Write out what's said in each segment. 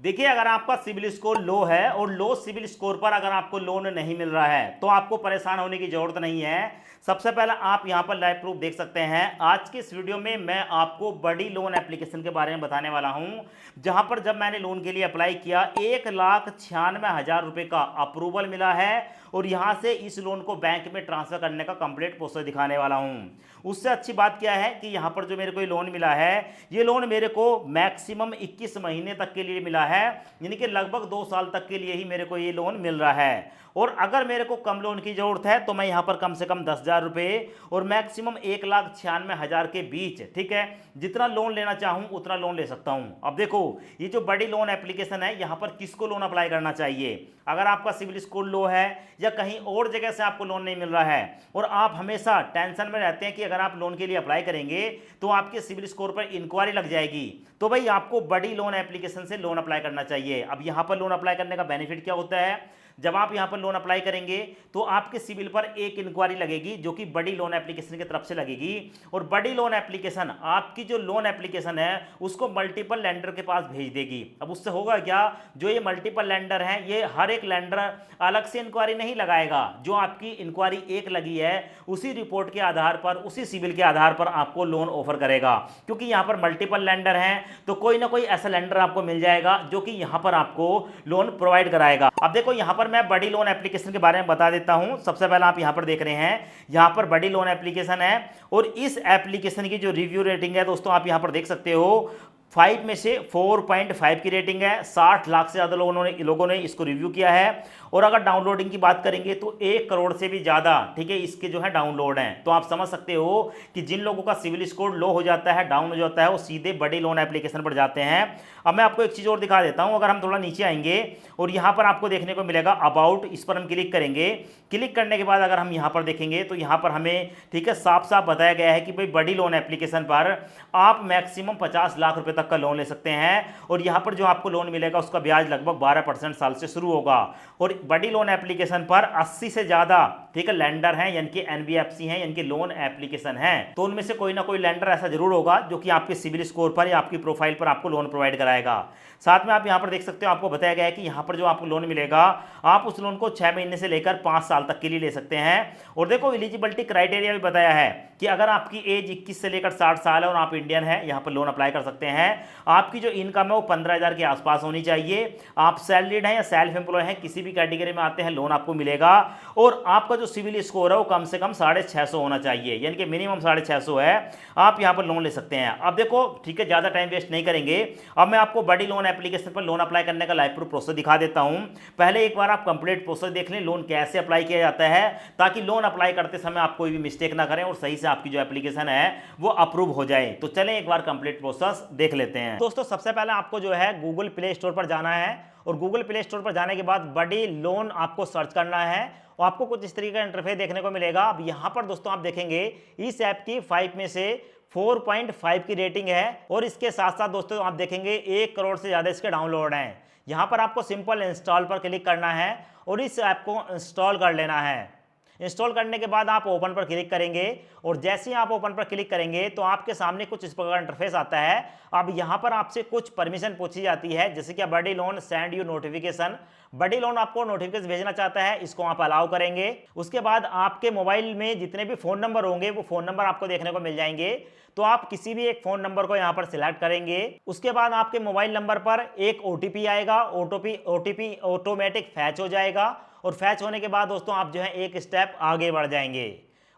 देखिए, अगर आपका सिविल स्कोर लो है और लो सिविल स्कोर पर अगर आपको लोन नहीं मिल रहा है तो आपको परेशान होने की जरूरत नहीं है। सबसे पहले आप यहां पर लाइव प्रूफ देख सकते हैं। आज के इस वीडियो में मैं आपको बड़ी लोन एप्लीकेशन के बारे में बताने वाला हूं, जहां पर जब मैंने लोन के लिए अप्लाई किया 1,96,000 रुपए का अप्रूवल मिला है और यहां से इस लोन को बैंक में ट्रांसफर करने का कंप्लीट प्रोसेस दिखाने वाला हूं। उससे अच्छी बात क्या है कि यहां पर जो मेरे को ये लोन मिला है, ये लोन मेरे को मैक्सिमम 21 महीने तक के लिए मिला है, यानी कि लगभग 2 साल तक के लिए ही मेरे को ये लोन मिल रहा है। और अगर मेरे को कम लोन की जरूरत है तो मैं यहां पर कम से कम 10,000 रुपए और मैक्सिमम 1,96,000 के बीच, ठीक है, जितना लोन लेना चाहूं उतना लोन ले सकता हूं। अब देखो, ये जो बड़ी लोन एप्लीकेशन है, यहां पर किसको लोन अप्लाई करना चाहिए? अगर आपका सिविल स्कोर लो है या कहीं और जगह से आपको लोन नहीं मिल रहा है और आप हमेशा टेंशन में रहते हैं कि अगर आप लोन के लिए अप्लाई करेंगे तो आपके सिविल स्कोर पर इंक्वायरी लग जाएगी, तो भाई आपको बड़ी लोन एप्लीकेशन से लोन अप्लाई करना चाहिए। अब यहां पर लोन अप्लाई करने का बेनिफिट क्या होता है? जब आप यहां पर लोन अप्लाई करेंगे तो आपके सिविल पर एक इंक्वायरी लगेगी जो कि बड़ी लोन एप्लीकेशन की तरफ से लगेगी, और बड़ी लोन एप्लीकेशन आपकी जो लोन एप्लीकेशन है उसको मल्टीपल लेंडर के पास भेज देगी। अब उससे होगा क्या, जो ये मल्टीपल लेंडर हैं, ये हर एक लेंडर अलग से इंक्वायरी नहीं लगाएगा। जो आपकी इंक्वायरी एक लगी है उसी रिपोर्ट के आधार पर, उसी सिविल के आधार पर आपको लोन ऑफर करेगा। क्योंकि यहां पर मल्टीपल लेंडर हैं तो कोई ना कोई ऐसा लेंडर आपको मिल जाएगा जो कि यहां पर आपको लोन प्रोवाइड कराएगा। अब देखो, यहां पर मैं बड़ी लोन एप्लीकेशन के बारे में बता देता हूं। सबसे पहले आप यहां पर देख रहे हैं, यहां पर बड़ी लोन एप्लीकेशन है और इस एप्लीकेशन की जो रिव्यू रेटिंग है दोस्तों, आप यहां पर देख सकते हो 5 में से 4.5 की रेटिंग है। 60 लाख से ज़्यादा लोगों ने इसको रिव्यू किया है। और अगर डाउनलोडिंग की बात करेंगे तो 1 करोड़ से भी ज़्यादा, ठीक है, इसके जो है डाउनलोड हैं। तो आप समझ सकते हो कि जिन लोगों का सिविल स्कोर लो हो जाता है, डाउन हो जाता है, वो सीधे बड़ी लोन एप्लीकेशन पर जाते हैं। अब मैं आपको एक चीज़ और दिखा देता हूँ। अगर हम थोड़ा नीचे आएंगे और यहाँ पर आपको देखने को मिलेगा अबाउट, इस पर हम क्लिक करेंगे। क्लिक करने के बाद अगर हम यहाँ पर देखेंगे तो यहाँ पर हमें, ठीक है, साफ साफ बताया गया है कि भाई बड़ी लोन एप्लीकेशन पर आप मैक्सिमम 50 लाख रुपए तक का लोन ले सकते हैं। और यहाँ पर जो आपको लोन मिलेगा उसका ब्याज लगभग 12% साल से शुरू होगा। और बड़ी लोन एप्लीकेशन पर 80 से ज़्यादा, ठीक है, लेंडर हैं, यानी कि एनबीएफसी हैं, यानी कि लोन एप्लीकेशन हैं। तो उनमें से कोई ना कोई लेंडर ऐसा जरूर होगा जो कि आपके सिविल स्कोर पर या आपकी प्रोफाइल पर आपको लोन प्रोवाइड कराएगा। साथ में आप यहाँ पर देख सकते हो, आपको बताया गया है कि यहाँ पर जो आपको लोन मिलेगा, आप उस लोन को 6 महीने से लेकर 5 साल तक के लिए ले सकते हैं। और देखो, एलिजिबिलिटी क्राइटेरिया भी बताया है कि अगर आपकी एज 21 से लेकर 60 साल है और आप इंडियन है, यहाँ पर लोन अप्लाई कर सकते हैं। आपकी जो इनकम है वो 15,000 के आसपास होनी चाहिए। आप सैलरीड हैं या सेल्फ एम्प्लॉय हैं, किसी भी कैटेगरी में आते हैं, लोन आपको मिलेगा। और आपका जो सिविल स्कोर है वो कम से कम 650 होना चाहिए, यानी कि मिनिमम 650 है। आप यहाँ पर लोन ले सकते हैं। अब देखो, ठीक है, ज़्यादा टाइम वेस्ट नहीं करेंगे। अब मैं आपको बड़ी लोन एप्लीकेशन पर लोन अप्लाई करने का लाइव प्रूफ प्रोसेस दिखा देता हूं। पहले एक बार आप कंप्लीट प्रोसेस देख लें, लोन कैसे अप्लाई किया जाता है, ताकि लोन अप्लाई करते समय आप कोई भी मिस्टेक ना करें और सही से आपकी जो एप्लीकेशन है वो अप्रूव हो जाए। तो चलें एक बार कंप्लीट प्रोसेस देख लेते हैं। दोस्तों, सबसे पहले आपको जो है गूगल प्ले स्टोर पर जाना है और गूगल प्ले स्टोर पर जाने के बाद बड़ी लोन आपको सर्च करना है और आपको कुछ इस तरीके का इंटरफेस देखने को मिलेगा। अब यहां पर दोस्तों आप देखेंगे इस ऐप की 5 में से 4.5 की रेटिंग है और इसके साथ साथ दोस्तों आप देखेंगे 1 करोड़ से ज़्यादा इसके डाउनलोड हैं। यहाँ पर आपको सिंपल इंस्टॉल पर क्लिक करना है और इस ऐप को इंस्टॉल कर लेना है। इंस्टॉल करने के बाद आप ओपन पर क्लिक करेंगे और जैसे ही आप ओपन पर क्लिक करेंगे तो आपके सामने कुछ इस प्रकार इंटरफेस आता है। अब यहाँ पर आपसे कुछ परमिशन पूछी जाती है, जैसे कि बड़ी लोन सेंड यू नोटिफिकेशन। बड़ी लोन आपको नोटिफिकेशन भेजना चाहता है, इसको आप अलाउ करेंगे। उसके बाद आपके मोबाइल में जितने भी फ़ोन नंबर होंगे वो फ़ोन नंबर आपको देखने को मिल जाएंगे। तो आप किसी भी एक फ़ोन नंबर को यहाँ पर सिलेक्ट करेंगे। उसके बाद आपके मोबाइल नंबर पर एक ओटीपी आएगा। ओटीपी ऑटोमेटिक फैच हो जाएगा और फैच होने के बाद दोस्तों आप जो है एक स्टेप आगे बढ़ जाएंगे।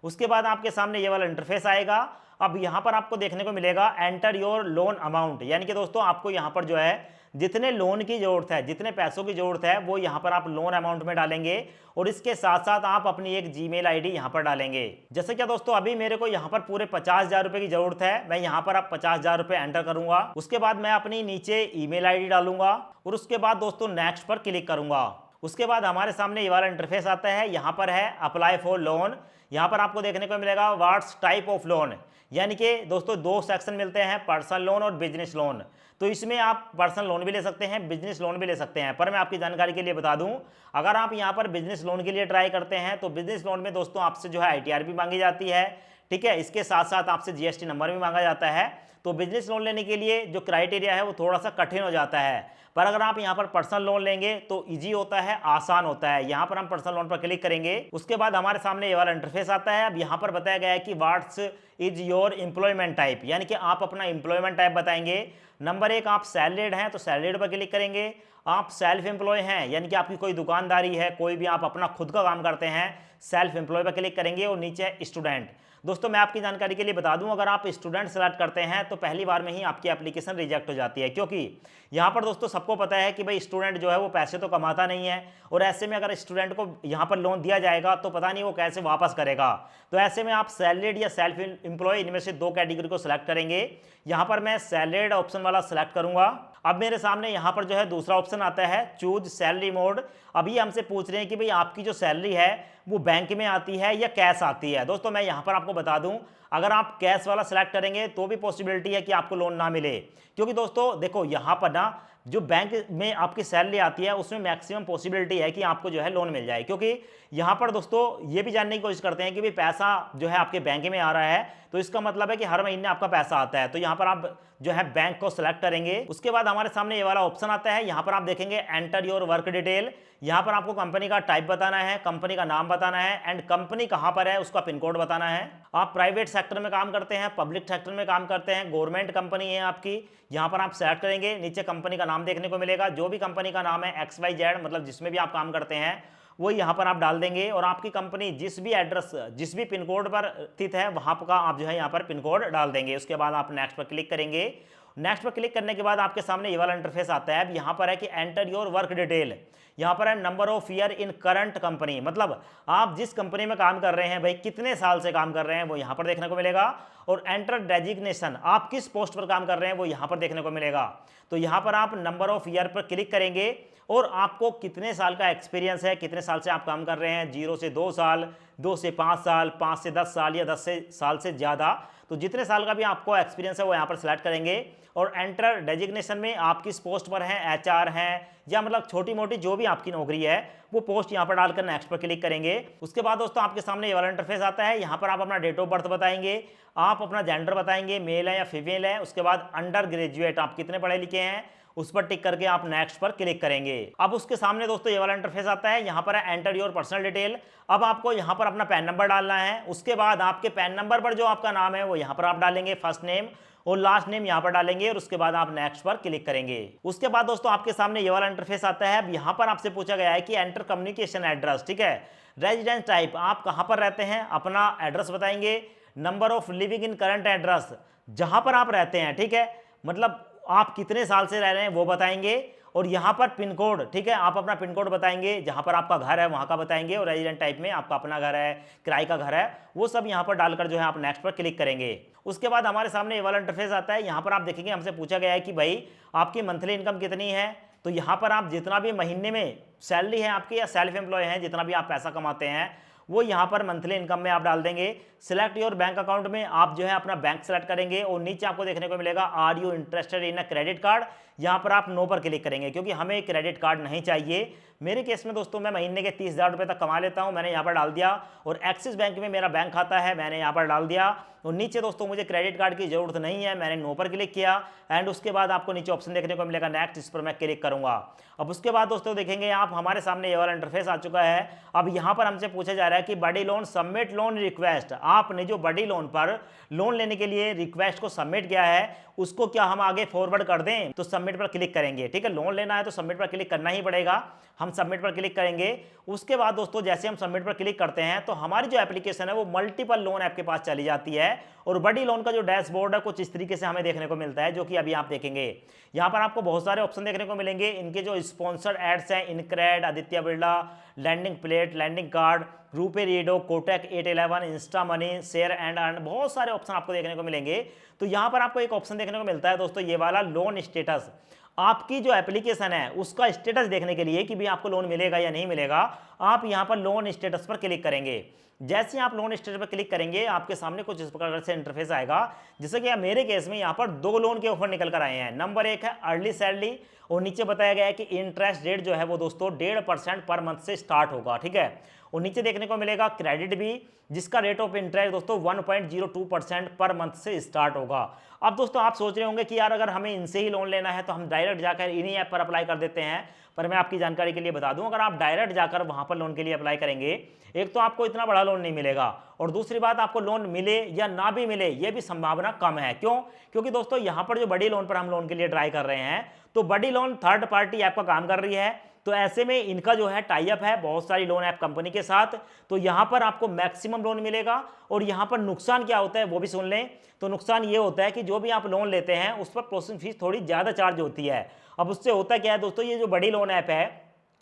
उसके बाद आपके सामने ये वाला इंटरफेस आएगा। अब यहाँ पर आपको देखने को मिलेगा एंटर योर लोन अमाउंट, यानी कि दोस्तों आपको यहाँ पर जो है जितने लोन की ज़रूरत है, जितने पैसों की ज़रूरत है, वो यहाँ पर आप लोन अमाउंट में डालेंगे और इसके साथ साथ आप अपनी एक जीमेल आईडी यहाँ पर डालेंगे। जैसे कि दोस्तों अभी मेरे को यहाँ पर पूरे 50,000 रुपये की ज़रूरत है, मैं यहाँ पर अब 50,000 रुपये एंटर करूँगा। उसके बाद मैं अपनी नीचे ईमेल आईडी डालूंगा और उसके बाद दोस्तों नेक्स्ट पर क्लिक करूँगा। उसके बाद हमारे सामने ये वाला इंटरफेस आता है। यहाँ पर है अप्लाई फॉर लोन। यहाँ पर आपको देखने को मिलेगा व्हाट्स टाइप ऑफ लोन, यानी कि दोस्तों 2 सेक्शन मिलते हैं, पर्सनल लोन और बिजनेस लोन। तो इसमें आप पर्सनल लोन भी ले सकते हैं, बिजनेस लोन भी ले सकते हैं। पर मैं आपकी जानकारी के लिए बता दूं, अगर आप यहाँ पर बिजनेस लोन के लिए ट्राई करते हैं तो बिजनेस लोन में दोस्तों आपसे जो है आईटीआर भी मांगी जाती है, ठीक है। इसके साथ साथ आपसे जीएसटी नंबर भी मांगा जाता है। तो बिजनेस लोन लेने के लिए जो क्राइटेरिया है वो थोड़ा सा कठिन हो जाता है। पर अगर आप यहाँ पर पर्सनल लोन लेंगे तो इजी होता है, आसान होता है। यहाँ पर हम पर्सनल लोन पर क्लिक करेंगे, उसके बाद हमारे सामने ये वाला इंटरफेस आता है। अब यहाँ पर बताया गया है कि what's is your employment type, यानी कि आप अपना एम्प्लॉयमेंट टाइप बताएंगे। नंबर 1, आप सैलरीड हैं तो सैलरीड पर क्लिक करेंगे। आप सेल्फ एम्प्लॉय हैं, यानी कि आपकी कोई दुकानदारी है, कोई भी आप अपना खुद का काम करते हैं, सेल्फ एम्प्लॉय पर क्लिक करेंगे। और नीचे है स्टूडेंट। दोस्तों मैं आपकी जानकारी के लिए बता दूं, अगर आप स्टूडेंट सेलेक्ट करते हैं तो पहली बार में ही आपकी एप्लीकेशन रिजेक्ट हो जाती है, क्योंकि यहाँ पर दोस्तों सबको पता है कि भाई स्टूडेंट जो है वो पैसे तो कमाता नहीं है, और ऐसे में अगर स्टूडेंट को यहाँ पर लोन दिया जाएगा तो पता नहीं वो कैसे वापस करेगा। तो ऐसे में आप सैलरीड या सेल्फ एम्प्लॉय, इनमें से 2 कैटेगरी को सिलेक्ट करेंगे। यहाँ पर मैं सैलरीड ऑप्शन वाला सिलेक्ट करूंगा। अब मेरे सामने यहाँ पर जो है दूसरा ऑप्शन आता है, चूज सैलरी मोड। अभी हमसे पूछ रहे हैं कि भाई आपकी जो सैलरी है वो बैंक में आती है या कैश आती है। दोस्तों मैं यहाँ पर आपको बता दूं, अगर आप कैश वाला सिलेक्ट करेंगे तो भी पॉसिबिलिटी है कि आपको लोन ना मिले, क्योंकि दोस्तों देखो यहाँ पर ना जो बैंक में आपकी सैलरी आती है उसमें मैक्सिमम पॉसिबिलिटी है कि आपको जो है लोन मिल जाए, क्योंकि यहाँ पर दोस्तों ये भी जानने की कोशिश करते हैं कि भाई पैसा जो है आपके बैंक में आ रहा है तो इसका मतलब है कि हर महीने आपका पैसा आता है। तो यहाँ पर आप जो है बैंक को सिलेक्ट करेंगे। उसके बाद हमारे सामने ये वाला ऑप्शन आता है, यहाँ पर आप देखेंगे एंटर योर वर्क डिटेल। यहाँ पर आपको कंपनी का टाइप बताना है, कंपनी का नाम बताना है, एंड कंपनी कहाँ पर है उसका पिन कोड बताना है। आप प्राइवेट सेक्टर में काम करते हैं, पब्लिक सेक्टर में काम करते हैं, गवर्नमेंट कंपनी है आपकी, यहाँ पर आप सेलेक्ट करेंगे। नीचे कंपनी का नाम देखने को मिलेगा, जो भी कंपनी का नाम है XYZ, मतलब जिसमें भी आप काम करते हैं वो यहाँ पर आप डाल देंगे। और आपकी कंपनी जिस भी एड्रेस, जिस भी पिन कोड पर स्थित है वहाँ का आप जो है यहाँ पर पिन कोड डाल देंगे। उसके बाद आप नेक्स्ट पर क्लिक करेंगे। नेक्स्ट पर क्लिक करने के बाद आपके सामने ये वाला इंटरफेस आता है। अब यहाँ पर है कि एंटर योर वर्क डिटेल, यहाँ पर है number of year in current company, मतलब आप जिस कंपनी में काम कर रहे हैं भाई कितने साल से काम कर रहे हैं वो यहाँ पर देखने को मिलेगा। और एंटर डेजिग्नेशन, आप किस पोस्ट पर काम कर रहे हैं वो यहाँ पर देखने को मिलेगा। तो यहाँ पर आप नंबर ऑफ ईयर पर क्लिक करेंगे और आपको कितने साल का एक्सपीरियंस है, कितने साल से आप काम कर रहे हैं, 0 से 2 साल, 2 से 5 साल, 5 से 10 साल या 10 साल से ज़्यादा, तो जितने साल का भी आपको एक्सपीरियंस है वो यहाँ पर सिलेक्ट करेंगे। और एंटर डेजिग्नेशन में आप किस पोस्ट पर हैं, HR हैं या मतलब छोटी मोटी जो भी आपकी नौकरी है वो पोस्ट यहाँ पर डालकर नेक्स्ट पर क्लिक करेंगे। उसके बाद दोस्तों आपके सामने ये वाला इंटरफेस आता है। यहाँ पर आप अपना डेट ऑफ बर्थ बताएंगे, आप अपना जेंडर बताएंगे, मेल है या फीमेल है। उसके बाद अंडर ग्रेजुएट, आप कितने पढ़े लिखे हैं उस पर टिक करके आप नेक्स्ट पर क्लिक करेंगे। अब उसके सामने दोस्तों ये वाला इंटरफेस आता है। यहाँ पर है एंटर योर पर्सनल डिटेल। अब आपको यहाँ पर अपना पैन नंबर डालना है। उसके बाद आपके पैन नंबर पर जो आपका नाम है वो यहाँ पर आप डालेंगे, फर्स्ट नेम और लास्ट नेम यहाँ पर डालेंगे। और उसके बाद आप नेक्स्ट पर क्लिक करेंगे। उसके बाद दोस्तों आपके सामने ये वाला इंटरफेस आता है। अब यहाँ पर आपसे पूछा गया है कि एंटर कम्युनिकेशन एड्रेस, ठीक है। रेजिडेंस टाइप, आप कहाँ पर रहते हैं अपना एड्रेस बताएंगे। Number of living in current address, जहाँ पर आप रहते हैं, ठीक है, मतलब आप कितने साल से रह रहे हैं वो बताएंगे। और यहाँ पर पिन कोड, ठीक है, आप अपना पिन कोड बताएंगे, जहाँ पर आपका घर है वहाँ का बताएंगे। और रेजिडेंट टाइप में आपका अपना घर है, किराए का घर है, वो सब यहाँ पर डालकर जो है आप नेक्स्ट पर क्लिक करेंगे। उसके बाद हमारे सामने ये वाला इंटरफेस आता है। यहाँ पर आप देखेंगे हमसे पूछा गया है कि भाई आपकी मंथली इनकम कितनी है। तो यहाँ पर आप जितना भी महीने में सैलरी है आपकी या सेल्फ एम्प्लॉय हैं, जितना भी आप पैसा कमाते हैं वो यहाँ पर मंथली इनकम में आप डाल देंगे। सिलेक्ट योर बैंक अकाउंट में आप जो है अपना बैंक सेलेक्ट करेंगे। और नीचे आपको देखने को मिलेगा are you interested in a credit card, यहाँ पर आप नो पर क्लिक करेंगे, क्योंकि हमें क्रेडिट कार्ड नहीं चाहिए। मेरे केस में दोस्तों मैं महीने के 30,000 रुपये तक कमा लेता हूँ, मैंने यहाँ पर डाल दिया। और एक्सिस बैंक में मेरा बैंक खाता है, मैंने यहाँ पर डाल दिया। और नीचे दोस्तों मुझे क्रेडिट कार्ड की जरूरत नहीं है, मैंने नो पर क्लिक किया। एंड उसके बाद आपको नीचे ऑप्शन देखने को मिलेगा नेक्स्ट, इस पर मैं क्लिक करूंगा। अब उसके बाद दोस्तों देखेंगे आप हमारे सामने ये वाला इंटरफेस आ चुका है। अब यहाँ पर हमसे पूछा जा रहा है कि बडी लोन सबमिट लोन रिक्वेस्ट, आपने जो बडी लोन पर लोन लेने के लिए रिक्वेस्ट को सबमिट किया है उसको क्या हम आगे फॉरवर्ड कर दें। तो सबमिट पर क्लिक करेंगे, ठीक है, लोन लेना है तो सबमिट पर क्लिक करना ही पड़ेगा। हम सबमिट पर क्लिक करेंगे। उसके बाद दोस्तों जैसे हम सबमिट पर क्लिक करते हैं तो हमारी जो एप्लीकेशन है वो मल्टीपल लोन ऐप के पास चली जाती है। और बड़ी लोन का जो डैशबोर्ड है कुछ इस तरीके से हमें देखने को मिलता है, जो कि अभी आप देखेंगे। यहाँ पर आपको बहुत सारे ऑप्शन देखने को मिलेंगे। इनके जो स्पॉन्सर्ड एड्स हैं, InCred, Aditya Birla, landing plate, landing card, RuPay रीडो, Kotak 811, insta money, share and earn, बहुत सारे ऑप्शन आपको देखने को मिलेंगे। तो यहाँ पर आपको एक ऑप्शन देखने को मिलता है दोस्तों, ये वाला लोन स्टेटस। आपकी जो एप्लीकेशन है उसका स्टेटस देखने के लिए कि भी आपको लोन मिलेगा या नहीं मिलेगा, आप यहाँ पर लोन स्टेटस पर क्लिक करेंगे। जैसे ही आप लोन स्टेटस पर क्लिक करेंगे आपके सामने कुछ इस प्रकार से इंटरफेस आएगा। जैसे कि मेरे केस में यहाँ पर 2 लोन के ऑफर निकल कर आए हैं। नंबर 1 है अर्ली सैलरी और नीचे बताया गया है कि इंटरेस्ट रेट जो है वो दोस्तों 1.5% पर मंथ से स्टार्ट होगा, ठीक है। और नीचे देखने को मिलेगा क्रेडिट भी, जिसका रेट ऑफ इंटरेस्ट दोस्तों 1.02% पर मंथ से स्टार्ट होगा। अब दोस्तों आप सोच रहे होंगे कि यार अगर हमें इनसे ही लोन लेना है तो हम डायरेक्ट जाकर इन्हीं ऐप पर अप्लाई कर देते हैं, पर मैं आपकी जानकारी के लिए बता दूं, अगर आप डायरेक्ट जाकर वहां पर लोन के लिए अप्लाई करेंगे, एक तो आपको इतना बड़ा लोन नहीं मिलेगा और दूसरी बात आपको लोन मिले या ना भी मिले ये भी संभावना कम है। क्यों? क्योंकि दोस्तों यहाँ पर जो बड़ी लोन पर हम लोन के लिए ट्राई कर रहे हैं, तो बड़ी लोन थर्ड पार्टी ऐप का काम कर रही है, तो ऐसे में इनका जो है टाई अप है बहुत सारी लोन ऐप कंपनी के साथ, तो यहाँ पर आपको मैक्सिमम लोन मिलेगा। और यहाँ पर नुकसान क्या होता है वो भी सुन लें। तो नुकसान ये होता है कि जो भी आप लोन लेते हैं उस पर प्रोसेसिंग फीस थोड़ी ज़्यादा चार्ज होती है। अब उससे होता क्या है दोस्तों, ये जो बड़ी लोन ऐप है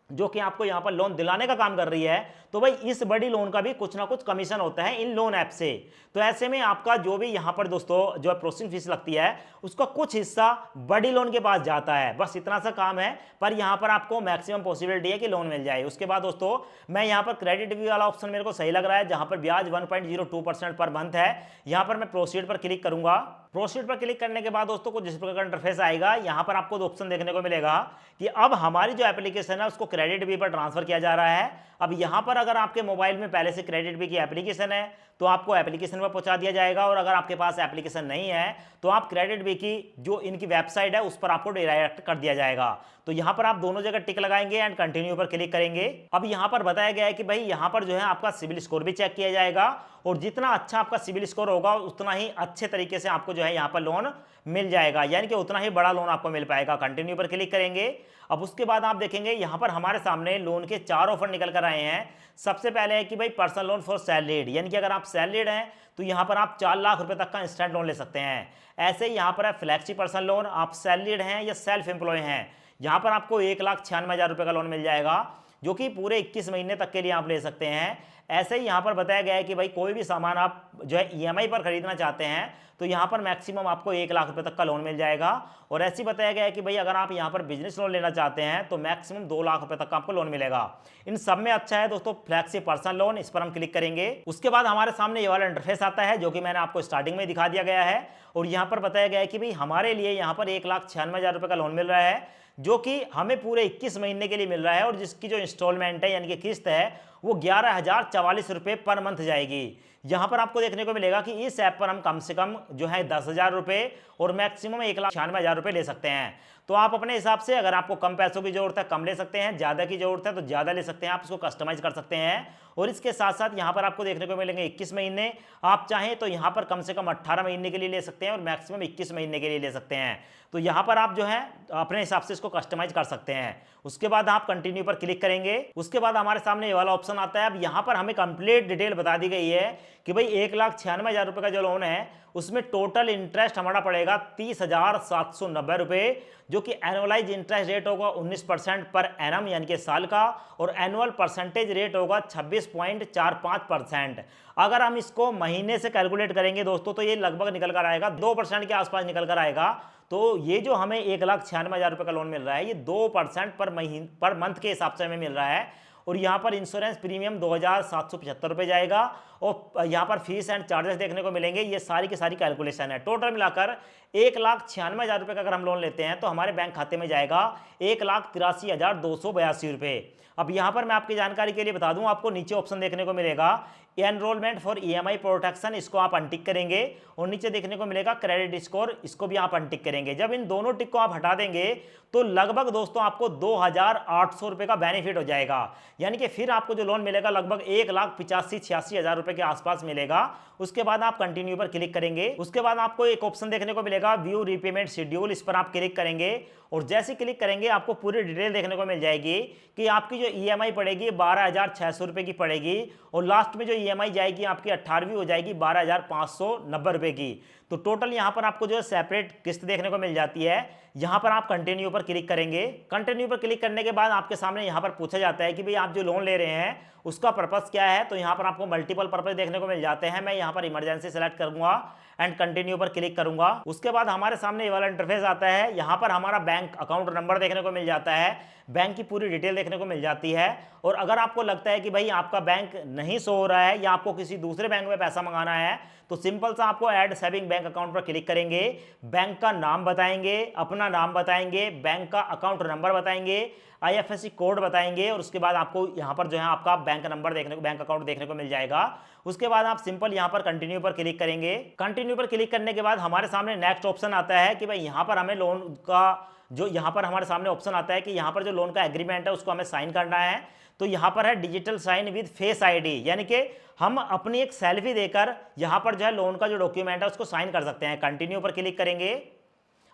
जो कि आपको यहाँ पर लोन दिलाने का काम कर रही है, तो भाई इस बड़ी लोन का भी कुछ ना कुछ कमीशन होता है इन लोन ऐप से। तो ऐसे में आपका जो भी यहाँ पर दोस्तों जो प्रोसेसिंग फीस लगती है उसका कुछ हिस्सा बड़ी लोन के पास जाता है, बस इतना सा काम है। पर यहाँ पर आपको मैक्सिमम पॉसिबिलिटी है कि लोन मिल जाए। उसके बाद दोस्तों मैं यहाँ पर क्रेडिट भी वाला ऑप्शन मेरे को सही लग रहा है, जहाँ पर ब्याज 1.02% पर मंथ है। यहाँ पर मैं प्रोसीड पर क्लिक करूंगा। प्रोसीड पर क्लिक करने के बाद दोस्तों को जिस प्रकार का इंटरफेस आएगा, यहाँ पर आपको दो ऑप्शन देखने को मिलेगा कि अब हमारी जो एप्लीकेशन है उसको क्रेडिट बी पर ट्रांसफर किया जा रहा है। अब यहाँ पर अगर आपके मोबाइल में पहले से क्रेडिट बी की एप्लीकेशन है तो आपको एप्लीकेशन पर पहुंचा दिया जाएगा, और अगर आपके पास एप्लीकेशन नहीं है तो आप क्रेडिट बी की जो इनकी वेबसाइट है उस पर आपको डायरेक्ट कर दिया जाएगा। तो यहाँ पर आप दोनों जगह टिक लगाएंगे एंड कंटिन्यू पर क्लिक करेंगे। अब यहाँ पर बताया गया है कि भाई यहाँ पर जो है आपका सिविल स्कोर भी चेक किया जाएगा, और जितना अच्छा आपका सिविल स्कोर होगा उतना ही अच्छे तरीके से आपको जो है यहाँ पर लोन मिल जाएगा, यानी कि उतना ही बड़ा लोन आपको मिल पाएगा। कंटिन्यू पर क्लिक करेंगे। अब उसके बाद आप देखेंगे यहाँ पर हमारे सामने लोन के 4 ऑफर निकल कर आए हैं। सबसे पहले है कि भाई पर्सनल लोन फॉर सैलरीड, यानी कि अगर आप सैलरीड हैं तो यहाँ पर आप 4 लाख रुपए तक का इंस्टेंट लोन ले सकते हैं। ऐसे ही यहाँ पर है फ्लैक्सी पर्सनल लोन, आप सैलरीड हैं या सेल्फ एम्प्लॉय हैं, यहाँ पर आपको 1,96,000 रुपये का लोन मिल जाएगा, जो कि पूरे 21 महीने तक के लिए आप ले सकते हैं। ऐसे ही यहाँ पर बताया गया है कि भाई कोई भी सामान आप जो है ईएमआई पर खरीदना चाहते हैं तो यहाँ पर मैक्सिमम आपको 1 लाख रुपए तक का लोन मिल जाएगा। और ऐसे ही बताया गया है कि भाई अगर आप यहाँ पर बिजनेस लोन लेना चाहते हैं तो मैक्सिमम 2 लाख रुपए तक का आपको लोन मिलेगा। इन सब में अच्छा है दोस्तों फ्लैक्सी पर्सनल लोन, इस पर हम क्लिक करेंगे। उसके बाद हमारे सामने ये वाला इंटरफेस आता है जो कि मैंने आपको स्टार्टिंग में दिखा दिया गया है, और यहाँ पर बताया गया है कि भाई हमारे लिए यहाँ पर 1,96,000 रुपये का लोन मिल रहा है, जो कि हमें पूरे 21 महीने के लिए मिल रहा है, और जिसकी जो इंस्टॉलमेंट है यानी कि किस्त है वो 11,044 रुपये पर मंथ जाएगी। यहाँ पर आपको देखने को मिलेगा कि इस ऐप पर हम कम से कम जो है 10,000 रुपये और मैक्सिमम 1,96,000 रुपये ले सकते हैं। तो आप अपने हिसाब से अगर आपको कम पैसों की जरूरत है कम ले सकते हैं, ज़्यादा की जरूरत है तो ज़्यादा ले सकते हैं, आप इसको कस्टमाइज कर सकते हैं। और इसके साथ साथ यहाँ पर आपको देखने को मिलेंगे 21 महीने, आप चाहें तो यहाँ पर कम से कम 18 महीने के लिए ले सकते हैं और मैक्सिमम 21 महीने के लिए ले सकते हैं। तो यहाँ पर आप जो है अपने हिसाब से इसको कस्टमाइज कर सकते हैं। उसके बाद आप कंटिन्यू पर क्लिक करेंगे। उसके बाद हमारे सामने ये वाला ऑप्शन आता है। अब यहाँ पर हमें कंप्लीट डिटेल बता दी गई है कि भाई 1,96,000 रुपये का जो लोन है उसमें टोटल इंटरेस्ट हमारा पड़ेगा 30,790 रुपये, जो कि एनुअलाइज इंटरेस्ट रेट होगा 19% पर एनम यानी कि साल का, और एनुअल परसेंटेज रेट होगा 26.45%। अगर हम इसको महीने से कैलकुलेट करेंगे दोस्तों तो ये लगभग निकल कर आएगा 2% के आसपास निकल कर आएगा। तो ये जो हमें 1,96,000 रुपये का लोन मिल रहा है ये 2% पर मंथ के हिसाब से हमें मिल रहा है। और यहाँ पर इंश्योरेंस प्रीमियम 2,775 रुपये जाएगा, और यहाँ पर फीस एंड चार्जेस देखने को मिलेंगे। ये सारी की सारी कैलकुलेशन है। टोटल मिलाकर 1,96,000 रुपये का अगर हम लोन लेते हैं तो हमारे बैंक खाते में जाएगा 1,83,282 रुपये। अब यहाँ पर मैं आपकी जानकारी के लिए बता दूं, आपको नीचे ऑप्शन देखने को मिलेगा एनरोलमेंट फॉर ईएमआई प्रोटेक्शन, इसको आप अनटिक करेंगे, और नीचे देखने को मिलेगा क्रेडिट स्कोर, इसको भी आप अनटिक करेंगे। जब इन दोनों टिक को आप हटा देंगे तो लगभग दोस्तों आपको 2,800 रुपये का बेनिफिट हो जाएगा, यानी कि फिर आपको जो लोन मिलेगा लगभग 1,85,86,000 रुपये के आसपास मिलेगा। उसके बाद आप कंटिन्यू पर क्लिक करेंगे। उसके बाद आपको एक ऑप्शन देखने को मिलेगा व्यू रीपेमेंट शेड्यूल, इस पर आप क्लिक करेंगे, और जैसे क्लिक करेंगे आपको पूरी डिटेल देखने को मिल जाएगी कि आपकी जो ईएमआई पड़ेगी 12,600 रुपये की पड़ेगी, और लास्ट में जो ईएमआई जाएगी आपकी 18वीं हो जाएगी 12,590 रुपये की। तो टोटल यहाँ पर आपको जो है सेपरेट किस्त देखने को मिल जाती है। यहाँ पर आप कंटिन्यू पर क्लिक करेंगे। कंटिन्यू पर क्लिक करने के बाद आपके सामने यहाँ पर पूछा जाता है कि भाई आप जो लोन ले रहे हैं उसका पर्पस क्या है। तो यहाँ पर आपको मल्टीपल पर्पस देखने को मिल जाते हैं। मैं यहाँ पर इमरजेंसी सेलेक्ट करूंगा एंड कंटिन्यू पर क्लिक करूंगा। उसके बाद हमारे सामने ये वाला इंटरफेस आता है। यहाँ पर हमारा बैंक अकाउंट नंबर देखने को मिल जाता है, बैंक की पूरी डिटेल देखने को मिल जाती है। और अगर आपको लगता है कि भाई आपका बैंक नहीं शो हो रहा है या आपको किसी दूसरे बैंक में पैसा मंगाना है तो सिंपल सा आपको ऐड सेविंग बैंक अकाउंट पर क्लिक करेंगे। बैंक का नाम बताएंगे, अपना नाम बताएंगे, बैंक का अकाउंट नंबर बताएंगे, IFSC कोड बताएंगे और उसके बाद आपको यहाँ पर जो है आपका बैंक नंबर देखने को, बैंक अकाउंट देखने को मिल जाएगा। उसके बाद आप सिंपल यहाँ पर कंटिन्यू पर क्लिक करेंगे। कंटिन्यू पर क्लिक करने के बाद हमारे सामने नेक्स्ट ऑप्शन आता है कि भाई यहाँ पर हमें लोन का जो यहाँ पर हमारे सामने ऑप्शन आता है कि यहाँ पर जो लोन का एग्रीमेंट है उसको हमें साइन करना है। तो यहाँ पर है digital sign with face ID, यानी कि हम अपनी एक सेल्फी देकर यहाँ पर जो है लोन का जो डॉक्यूमेंट है उसको साइन कर सकते हैं। कंटिन्यू पर क्लिक करेंगे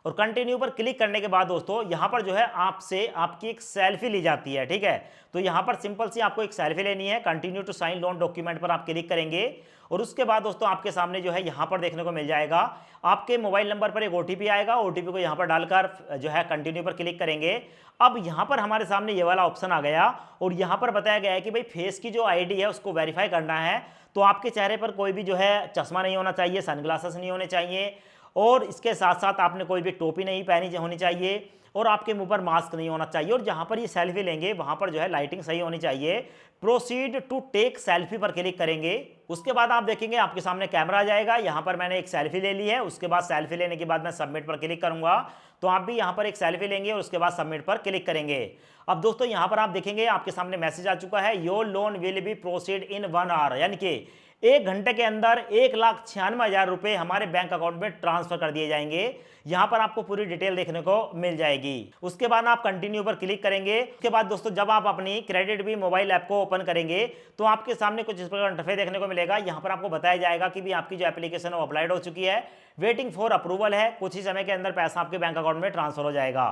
और कंटिन्यू पर क्लिक करने के बाद दोस्तों यहाँ पर जो है आपसे आपकी एक सेल्फी ली जाती है, ठीक है। तो यहाँ पर सिंपल सी आपको एक सेल्फी लेनी है। Continue to sign loan document पर आप क्लिक करेंगे और उसके बाद दोस्तों आपके सामने जो है यहाँ पर देखने को मिल जाएगा आपके मोबाइल नंबर पर एक OTP आएगा। OTP को यहाँ पर डालकर जो है कंटिन्यू पर क्लिक करेंगे। अब यहाँ पर हमारे सामने ये वाला ऑप्शन आ गया और यहाँ पर बताया गया है कि भाई फेस की जो ID है उसको वेरीफाई करना है। तो आपके चेहरे पर कोई भी जो है चश्मा नहीं होना चाहिए, सनग्लासेस नहीं होने चाहिए और इसके साथ साथ आपने कोई भी टोपी नहीं पहनी होनी चाहिए और आपके मुंह पर मास्क नहीं होना चाहिए और जहां पर ये सेल्फी लेंगे वहां पर जो है लाइटिंग सही होनी चाहिए। प्रोसीड टू टेक सेल्फी पर क्लिक करेंगे। उसके बाद आप देखेंगे आपके सामने कैमरा आ जाएगा। यहां पर मैंने एक सेल्फी ले ली है। उसके बाद सेल्फी लेने के बाद मैं सबमिट पर क्लिक करूंगा। तो आप भी यहां पर एक सेल्फी लेंगे और उसके बाद सबमिट पर क्लिक करेंगे। अब दोस्तों यहां पर आप देखेंगे आपके सामने मैसेज आ चुका है, your loan will be proceed in 1 hour, यानी कि 1 घंटे के अंदर 1,96,000 रुपए हमारे बैंक अकाउंट में ट्रांसफर कर दिए जाएंगे। यहां पर आपको पूरी डिटेल देखने को मिल जाएगी। उसके बाद आप कंटिन्यू पर क्लिक करेंगे। उसके बाद दोस्तों जब आप अपनी क्रेडिट बी मोबाइल ऐप को ओपन करेंगे तो आपके सामने कुछ इस प्रकार इंटरफेस देखने को मिलेगा। यहां पर आपको बताया जाएगा कि भी आपकी जो एप्लीकेशन है वो अप्लाइड हो चुकी है, वेटिंग फॉर अप्रूवल है, कुछ ही समय के अंदर पैसा आपके बैंक अकाउंट में ट्रांसफर हो जाएगा।